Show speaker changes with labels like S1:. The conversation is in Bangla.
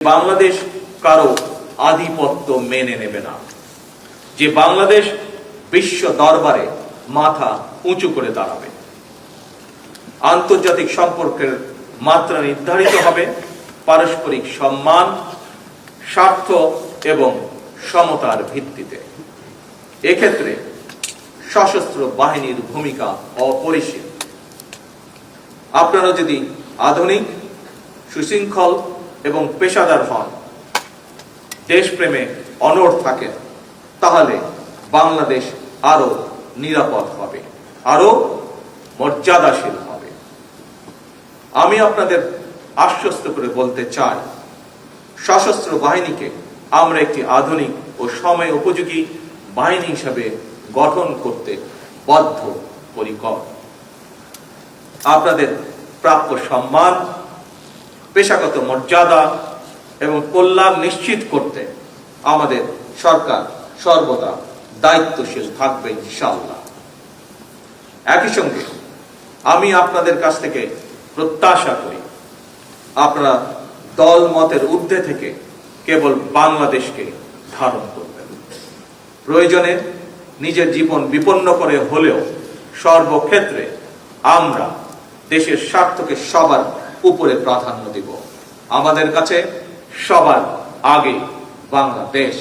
S1: বাংলাদেশ কারো আধিপত্য মেনে নেবে না, যে বাংলাদেশ বিশ্ব দরবারে মাথা উঁচু করে দাঁড়াবে। আন্তর্জাতিক সম্পর্কের মাত্রা নির্ধারিত হবে পারস্পরিক সম্মান, স্বার্থ এবং সমতার ভিত্তিতে। এক্ষেত্রে সশস্ত্র বাহিনীর ভূমিকা অপরিসীম। আপনারা যদি আধুনিক, সুশৃঙ্খল এবং পেশাদার হন, দেশপ্রেমে অনড় থাকেন, তাহলে বাংলাদেশ আরো নিরাপদ হবে, আরো মর্যাদাশীল হবে। আমি আপনাদের আশ্বস্ত করে বলতে চাই, সশস্ত্র বাহিনীকে আমরা একটি আধুনিক ও সময় উপযোগী বাহিনী হিসাবে গঠন করতে বদ্ধপরিকর। আপনাদের প্রাপ্য সম্মান, পেশাগত মর্যাদা এবং কল্যাণ নিশ্চিত করতে আমাদের সরকার সর্বদা দায়িত্বশীল থাকবে ইনশাআল্লাহ। একই সঙ্গে আমি আপনাদের কাছ থেকে প্রত্যাশা করি, আপনারা দল মতের ঊর্ধ্বে থেকে কেবল বাংলাদেশকে ধারণ করবেন। প্রয়োজনে নিজের জীবন বিপন্ন করে হলেও সর্বক্ষেত্রে আমরা দেশের স্বার্থকে সবার উপরে প্রাধান্য দিব। আমাদের কাছে সবার আগে বাংলাদেশ।